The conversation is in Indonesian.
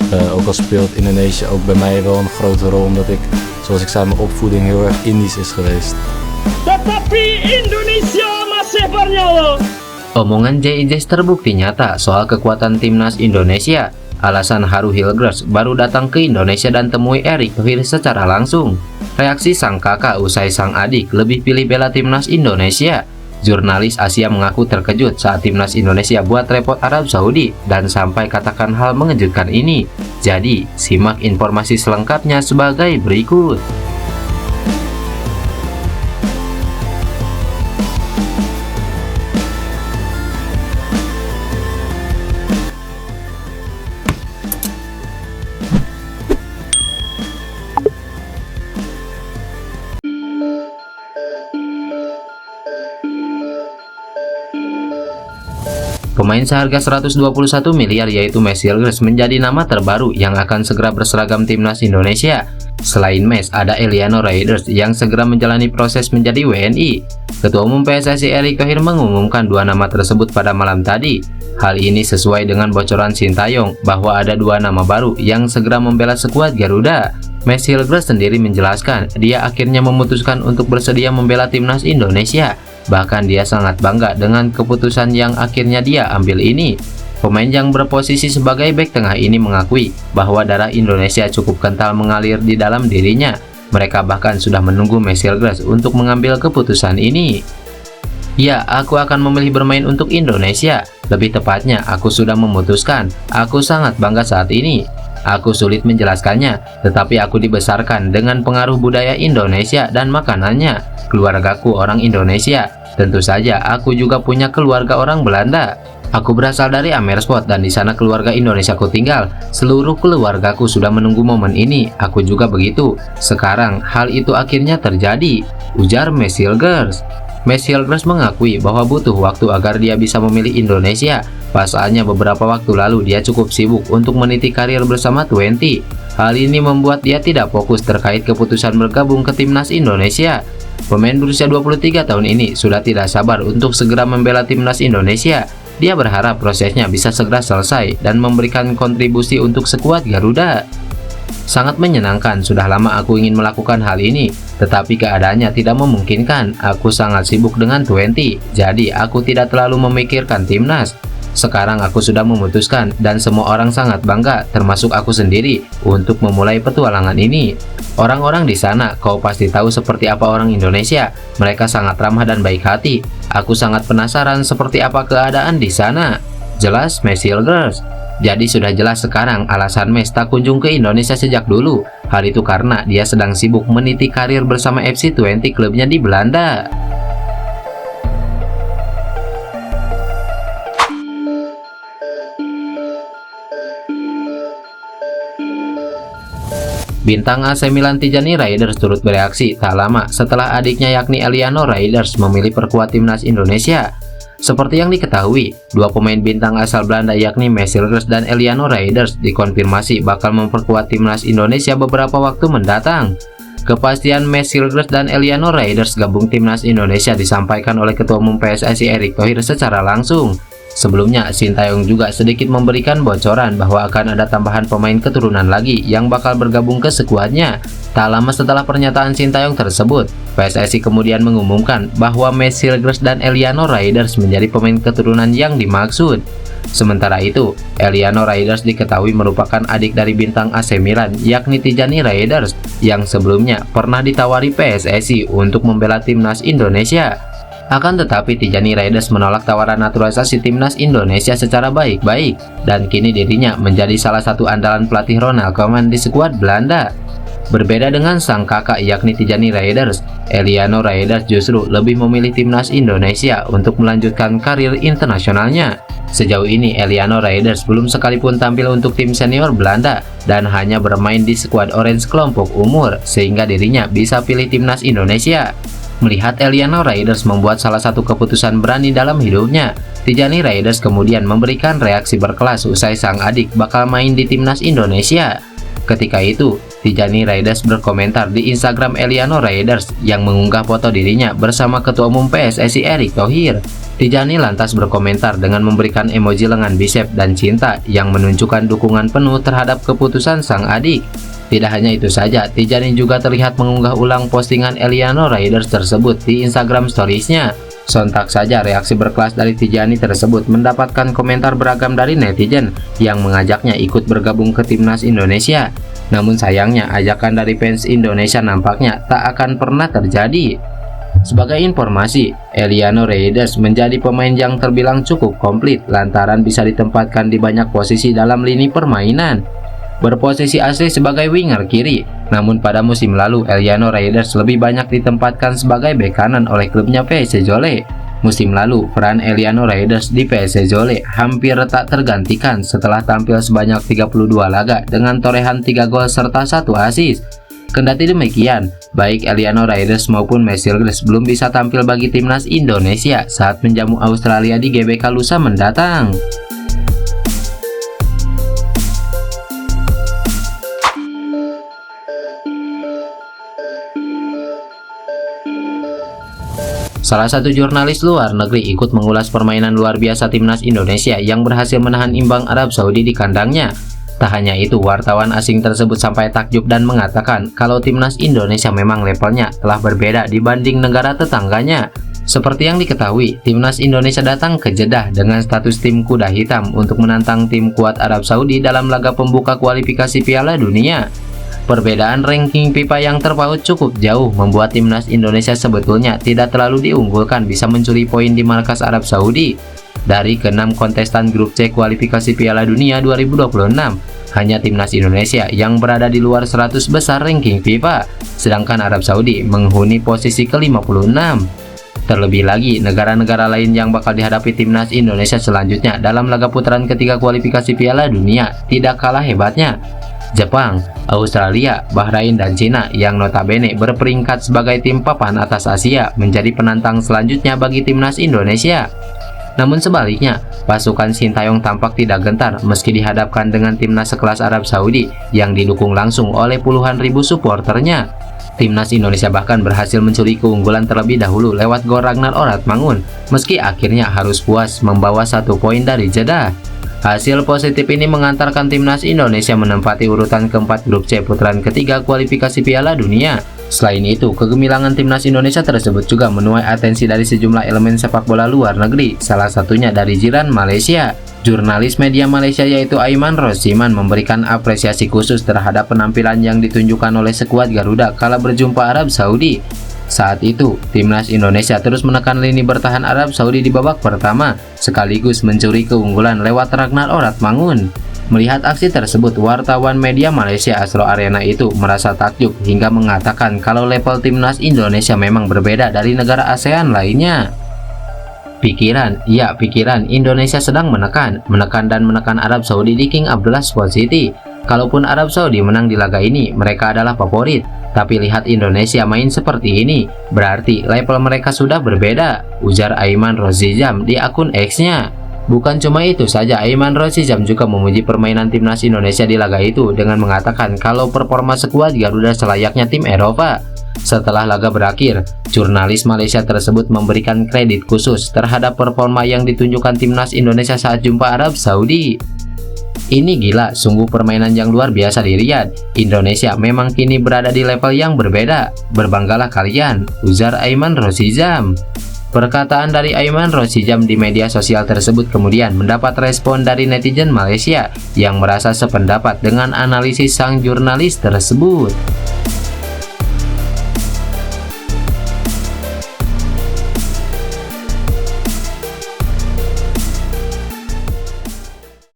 Ook al speelt Indonesië ook bij mij wel een grote rol, omdat ik, zoals ik zei, mijn opvoeding heel erg Indisch is geweest. Tetapi Indonesia masih bernyawa. Omongan JIJ terbukti nyata soal kekuatan timnas Indonesia. Alasan Haru Hilgers baru datang ke Indonesia dan temui Erick Thohir secara langsung. Reaksi sang kakak usai sang adik lebih pilih bela timnas Indonesia. Jurnalis Asia mengaku terkejut saat timnas Indonesia buat repot Arab Saudi dan sampai katakan hal mengejutkan ini. Jadi, simak informasi selengkapnya sebagai berikut. Pemain seharga 121 miliar yaitu Mes Hilgers menjadi nama terbaru yang akan segera berseragam timnas Indonesia. Selain Mes, ada Eliano Raiders yang segera menjalani proses menjadi WNI. Ketua Umum PSSI Erick Thohir mengumumkan dua nama tersebut pada malam tadi. Hal ini sesuai dengan bocoran Sintayong bahwa ada dua nama baru yang segera membela skuad Garuda. Mes Hilgers sendiri menjelaskan dia akhirnya memutuskan untuk bersedia membela timnas Indonesia. Bahkan dia sangat bangga dengan keputusan yang akhirnya dia ambil ini. Pemain yang berposisi sebagai bek tengah ini mengakui bahwa darah Indonesia cukup kental mengalir di dalam dirinya. Mereka bahkan sudah menunggu Mes Hilgers untuk mengambil keputusan ini. Ya, aku akan memilih bermain untuk Indonesia. Lebih tepatnya, aku sudah memutuskan. Aku sangat bangga saat ini. Aku sulit menjelaskannya, tetapi aku dibesarkan dengan pengaruh budaya Indonesia dan makanannya. Keluargaku orang Indonesia. Tentu saja, aku juga punya keluarga orang Belanda. Aku berasal dari Amersfoort dan di sana keluarga Indonesiaku tinggal. Seluruh keluargaku sudah menunggu momen ini. Aku juga begitu. Sekarang, hal itu akhirnya terjadi, ujar Mes Hilgers. Mes Hilgers mengakui bahwa butuh waktu agar dia bisa memilih Indonesia. Pasalnya beberapa waktu lalu dia cukup sibuk untuk meniti karir bersama Twenty. Hal ini membuat dia tidak fokus terkait keputusan bergabung ke timnas Indonesia. Pemain berusia 23 tahun ini sudah tidak sabar untuk segera membela timnas Indonesia. Dia berharap prosesnya bisa segera selesai dan memberikan kontribusi untuk skuad Garuda. Sangat menyenangkan, sudah lama aku ingin melakukan hal ini, tetapi keadaannya tidak memungkinkan. Aku sangat sibuk dengan Twenty, jadi aku tidak terlalu memikirkan timnas. Sekarang aku sudah memutuskan dan semua orang sangat bangga, termasuk aku sendiri, untuk memulai petualangan ini. Orang-orang di sana, kau pasti tahu seperti apa orang Indonesia. Mereka sangat ramah dan baik hati. Aku sangat penasaran seperti apa keadaan di sana, jelas Mes Hilgers. Jadi sudah jelas sekarang alasan Mes tak kunjung ke Indonesia sejak dulu. Hal itu karena dia sedang sibuk meniti karir bersama FC Twente klubnya di Belanda. Bintang AC Milan Tijani Raiders turut bereaksi tak lama setelah adiknya yakni Eliano Raiders memilih perkuat timnas Indonesia. Seperti yang diketahui, dua pemain bintang asal Belanda yakni Mes Hilgers dan Eliano Raiders dikonfirmasi bakal memperkuat timnas Indonesia beberapa waktu mendatang. Kepastian Mes Hilgers dan Eliano Raiders gabung timnas Indonesia disampaikan oleh Ketua Umum PSSI Erick Thohir secara langsung. Sebelumnya, Sintayong juga sedikit memberikan bocoran bahwa akan ada tambahan pemain keturunan lagi yang bakal bergabung ke skuadnya. Tak lama setelah pernyataan Sintayong tersebut, PSSI kemudian mengumumkan bahwa Mes Hilgers dan Eliano Raiders menjadi pemain keturunan yang dimaksud. Sementara itu, Eliano Raiders diketahui merupakan adik dari bintang AC Milan yakni Tijani Raiders yang sebelumnya pernah ditawari PSSI untuk membela timnas Indonesia. Akan tetapi Tijani Raiders menolak tawaran naturalisasi timnas Indonesia secara baik-baik dan kini dirinya menjadi salah satu andalan pelatih Ronald Koeman di skuad Belanda. Berbeda dengan sang kakak yakni Tijani Raiders, Eliano Raiders justru lebih memilih timnas Indonesia untuk melanjutkan karir internasionalnya. Sejauh ini Eliano Raiders belum sekalipun tampil untuk tim senior Belanda dan hanya bermain di skuad Orange kelompok umur sehingga dirinya bisa pilih timnas Indonesia. Melihat Eliano Raiders membuat salah satu keputusan berani dalam hidupnya, Tijani Raiders kemudian memberikan reaksi berkelas usai sang adik bakal main di timnas Indonesia. Ketika itu, Tijani Raiders berkomentar di Instagram Eliano Raiders yang mengunggah foto dirinya bersama Ketua Umum PSSI Erick Thohir. Tijani lantas berkomentar dengan memberikan emoji lengan bicep dan cinta yang menunjukkan dukungan penuh terhadap keputusan sang adik. Tidak hanya itu saja, Tijani juga terlihat mengunggah ulang postingan Eliano Riders tersebut di Instagram Stories-nya. Sontak saja reaksi berkelas dari Tijani tersebut mendapatkan komentar beragam dari netizen yang mengajaknya ikut bergabung ke timnas Indonesia. Namun sayangnya ajakan dari fans Indonesia nampaknya tak akan pernah terjadi. Sebagai informasi, Eliano Riders menjadi pemain yang terbilang cukup komplit lantaran bisa ditempatkan di banyak posisi dalam lini permainan. Berposisi asli sebagai winger kiri, namun pada musim lalu Eliano Riders lebih banyak ditempatkan sebagai bek kanan oleh klubnya PSC Zwolle. Musim lalu, peran Eliano Riders di PSC Zwolle hampir tak tergantikan setelah tampil sebanyak 32 laga dengan torehan 3 gol serta 1 assist. Kendati demikian, baik Eliano Riders maupun Mesielgres belum bisa tampil bagi timnas Indonesia saat menjamu Australia di GBK lusa mendatang. Salah satu jurnalis luar negeri ikut mengulas permainan luar biasa timnas Indonesia yang berhasil menahan imbang Arab Saudi di kandangnya. Tak hanya itu, wartawan asing tersebut sampai takjub dan mengatakan kalau timnas Indonesia memang levelnya telah berbeda dibanding negara tetangganya. Seperti yang diketahui, timnas Indonesia datang ke Jeddah dengan status tim kuda hitam untuk menantang tim kuat Arab Saudi dalam laga pembuka kualifikasi Piala Dunia. Perbedaan ranking FIFA yang terpaut cukup jauh membuat timnas Indonesia sebetulnya tidak terlalu diunggulkan bisa mencuri poin di markas Arab Saudi. Dari ke-6 kontestan grup C kualifikasi Piala Dunia 2026, hanya timnas Indonesia yang berada di luar 100 besar ranking FIFA, sedangkan Arab Saudi menghuni posisi ke-56. Terlebih lagi, negara-negara lain yang bakal dihadapi timnas Indonesia selanjutnya dalam laga putaran ketiga kualifikasi Piala Dunia tidak kalah hebatnya. Jepang, Australia, Bahrain, dan Cina yang notabene berperingkat sebagai tim papan atas Asia menjadi penantang selanjutnya bagi timnas Indonesia. Namun sebaliknya, pasukan Sintayong tampak tidak gentar meski dihadapkan dengan timnas sekelas Arab Saudi yang didukung langsung oleh puluhan ribu supporternya. Timnas Indonesia bahkan berhasil mencuri keunggulan terlebih dahulu lewat gol Ragnar Oratmangun, meski akhirnya harus puas membawa 1 poin dari Jeddah. Hasil positif ini mengantarkan timnas Indonesia menempati urutan keempat grup C putaran ketiga kualifikasi Piala Dunia. Selain itu, kegemilangan timnas Indonesia tersebut juga menuai atensi dari sejumlah elemen sepak bola luar negeri, salah satunya dari jiran Malaysia. Jurnalis media Malaysia yaitu Aiman Rosiman memberikan apresiasi khusus terhadap penampilan yang ditunjukkan oleh skuad Garuda kala berjumpa Arab Saudi. Saat itu, timnas Indonesia terus menekan lini bertahan Arab Saudi di babak pertama, sekaligus mencuri keunggulan lewat Ragnar Oratmangun. Melihat aksi tersebut, wartawan media Malaysia Astro Arena itu merasa takjub hingga mengatakan kalau level timnas Indonesia memang berbeda dari negara ASEAN lainnya. Pikiran Indonesia sedang menekan Arab Saudi di King Abdullah Sport City. Kalaupun Arab Saudi menang di laga ini, mereka adalah favorit. Tapi lihat Indonesia main seperti ini, berarti level mereka sudah berbeda, ujar Aiman Rosijam di akun X-nya. Bukan cuma itu saja, Aiman Rosijam juga memuji permainan timnas Indonesia di laga itu dengan mengatakan kalau performa skuad Garuda selayaknya tim Eropa. Setelah laga berakhir, jurnalis Malaysia tersebut memberikan kredit khusus terhadap performa yang ditunjukkan timnas Indonesia saat jumpa Arab Saudi. Ini gila, sungguh permainan yang luar biasa di Riyadh. Indonesia memang kini berada di level yang berbeda. Berbanggalah kalian, ujar Aiman Rosijam. Perkataan dari Aiman Rosijam di media sosial tersebut kemudian mendapat respon dari netizen Malaysia yang merasa sependapat dengan analisis sang jurnalis tersebut.